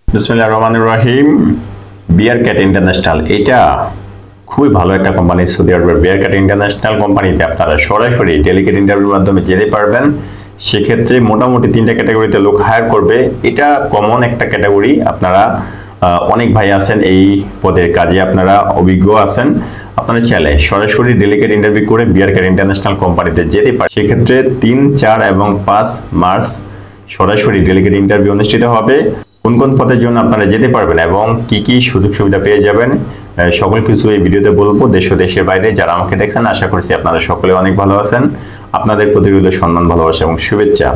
বিসমিল্লাহির রহমানির রহিম। বিয়ারক্যাট ইন্টারন্যাশনাল এটা খুবই ভালো একটা কোম্পানি। সৌদি আরবের বিয়ারক্যাট ইন্টারন্যাশনাল কোম্পানিতে আপনারা সরাসরি ডেলিগেট ইন্টারভিউর মাধ্যমে যেতে পারবেন। সেক্ষেত্রে মোটামুটি 3টা ক্যাটাগরিতে লোক হায়ার করবে। এটা কমন একটা ক্যাটাগরি। আপনারা অনেক ভাই আছেন এই পদের কাজে, আপনারা অভিজ্ঞ আছেন। আপনারা চাইলে সরাসরি ডেলিগেট ইন্টারভিউ করে বিয়ারক্যাট ইন্টারন্যাশনাল কোম্পানিতে যেতে পারেন। সেক্ষেত্রে 3, 4 এবং 5 মার্চ সরাসরি ডেলিগেট ইন্টারভিউ অনুষ্ঠিত হবে। কোন কোন পদের জন্য আপনারা যেতে পারবেন এবং কি কি সুযোগ সুবিধা পেয়ে যাবেন সকল কিছু এই ভিডিওতে বলবো। দেশ ও দেশের বাইরে যারা আমাকে দেখছেন, আশা করছি আপনারা সকলে অনেক ভালো আছেন। আপনাদের প্রতি রইল সম্মান, ভালোবাসা এবং শুভেচ্ছা।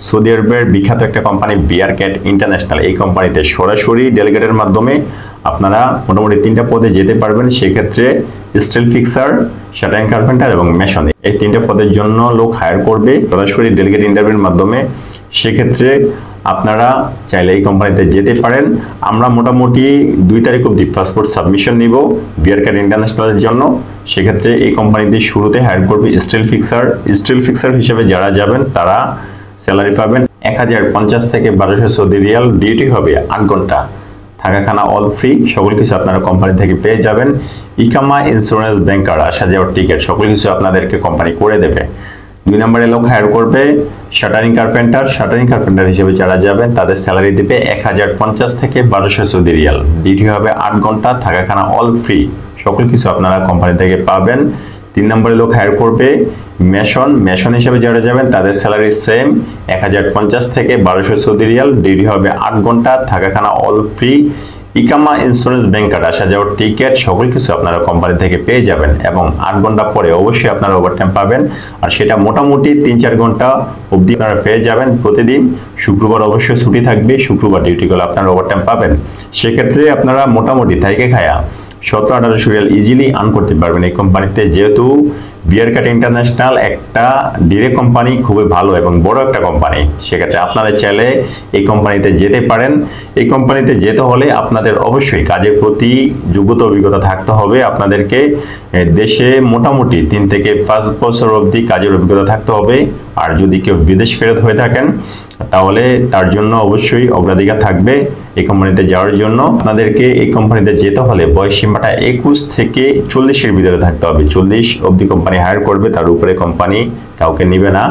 সৌদি আরবের বিখ্যাত একটা কোম্পানি বিয়ারক্যাট ইন্টারন্যাশনাল, এই কোম্পানিতে সরাসরি ডেলিগেটের মাধ্যমে আপনারা মোটামুটি 3টা পদে যেতে পারবেন। সেক্ষেত্রে স্টিল ফিক্সার, শাটারিং কার্পেন্টার এবং মেশন, এই 3টা পদের জন্য লোক হায়ার করবে সরাসরি ডেলিগেট ইন্টারভিউর মাধ্যমে। সেক্ষেত্রে আপনারা চাইলে এই কোম্পানিতে যেতে পারেন। আমরা মোটামুটি 2 তারিখ অবধি পাসপোর্ট সাবমিশন নিব বিয়ারক্যাট ইন্টারন্যাশনালের জন্য। সেক্ষেত্রে এই কোম্পানিতে শুরুতে হায়ার করবে স্টিল ফিক্সার হিসেবে যারা যাবেন তারা স্যালারি পাবেন 1050 থেকে 1200 সৌদি রিয়াল। ডিউটি হবে 8 ঘন্টা, থাকা খানা অল ফ্রি, সকল কিছু আপনারা কোম্পানি থেকে পেয়ে যাবেন। ইকামা, ইন্স্যুরেন্স, ব্যাংক কার্ড, আসা যাওয়ার টিকিট সকল কিছু আপনাদেরকে কোম্পানি করে দেবে। 2 নম্বরে লোক হায়ার করবে শাটারিং কার্পেন্টার হিসেবে যারা যাবেন তাদের স্যালারি দিবে 1050 থেকে 1200 সৌদি রিয়াল। ডিউটি হবে 8 ঘন্টা, থাকা খানা অল ফ্রি, সকল কিছু আপনারা কোম্পানি থেকে পাবেন। 3 নম্বরে লোক হায়ার করবে মেশন হিসেবে যারা যাবেন তাদের স্যালারি সেম 1050 থেকে 1200 সৌদি রিয়াল। ডিউটি হবে 8 ঘন্টা, থাকা খানা অল ফ্রি। ইকামা, ইন্স্যুরেন্স, ব্যাংক কার্ড, আসা যাওয়ার টিকিট সকল কিছু আপনারা কোম্পানি থেকে পেয়ে যাবেন এবং 8 ঘন্টা পরে অবশ্যই আপনারা ওভারটাইম পাবেন। আর সেটা মোটামুটি 3-4 ঘন্টা অবধি আপনারা পেয়ে যাবেন প্রতিদিন। শুক্রবার অবশ্যই ছুটি থাকবে, শুক্রবার ডিউটি করলে আপনারা ওভারটাইম পাবেন। সেক্ষেত্রে আপনারা মোটামুটি থাইকে খায়া 1700-1800 রিয়াল ইজিলি আর্ন করতে পারবেন এই কোম্পানিতে। যেহেতু বিয়ারক্যাট ইন্টারন্যাশনাল একটা ডিরেক্ট কোম্পানি, খুবই ভালো এবং বড় একটা কোম্পানি, সেক্ষেত্রে আপনারা চাইলে এই কোম্পানিতে যেতে পারেন। এই কোম্পানিতে যেতে হলে আপনাদের অবশ্যই কাজের প্রতি যোগ্যতা, অভিজ্ঞতা থাকতে হবে। আপনাদেরকে দেশে মোটামুটি 3 থেকে 5 বছর অবধি কাজের অভিজ্ঞতা থাকতে হবে। আর যদি কেউ বিদেশ ফেরত হয়ে থাকেন তাহলে তার জন্য অবশ্যই অগ্রাধিকার থাকবে এই কোম্পানিতে যাওয়ার জন্য। আপনাদেরকে এই কোম্পানিতে যেতে হলে বয়স সীমাটা 21 থেকে 40-এর ভিতরে থাকতে হবে। 40 অবধি কোম্পানি হায়ার করবে, তার উপরে কোম্পানি কাউকে নিবে না।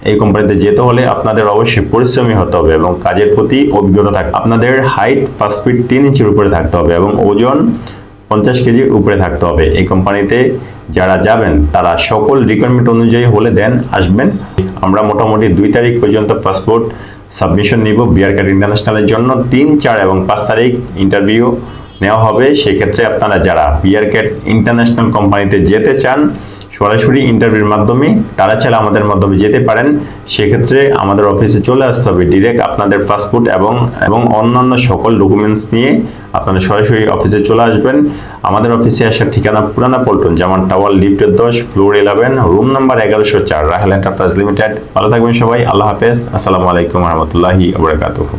এই কোম্পানিতে যেতে হলে আপনাদের অবশ্যই পরিশ্রমী হতে হবে এবং কাজের প্রতি অভিজ্ঞতা থাকবে। আপনাদের হাইট 5 ফিট 3 ইঞ্চির উপরে থাকতে হবে এবং ওজন 50 কেজির উপরে থাকতে হবে। এই কোম্পানিতে যারা যাবেন তারা সকল রিকোয়ারমেন্ট অনুযায়ী হলে দেন আসবেন। আমরা মোটামুটি 2 তারিখ পর্যন্ত পাসপোর্ট সাবমিশন নিব বিয়ারক্যাট ইন্টারন্যাশনালের জন্য। 3, 4 এবং 5 তারিখ ইন্টারভিউ নেওয়া হবে। সেক্ষেত্রে আপনারা যারা বিয়ারক্যাট ইন্টারন্যাশনাল কোম্পানিতে যেতে চান সরাসরি ইন্টারভিউর মাধ্যমে, তারা চাইলে আমাদের মাধ্যমে যেতে পারেন। সেক্ষেত্রে আমাদের অফিসে চলে আসতে হবে ডিরেক্ট। আপনাদের পাসপোর্ট এবং অন্যান্য সকল ডকুমেন্টস নিয়ে আপনারা সরাসরি অফিসে চলে আসবেন। আমাদের অফিসে আসার ঠিকানা Purana Paltan, Zaman tower, lift 10, floor 11, room number 1104, Rahel enterprise limited. ভালো থাকবেন সবাই, আল্লাহ হাফেজ, আসসালামু আলাইকুম রহমতুল্লাহি ওয়া বারাকাতুহু।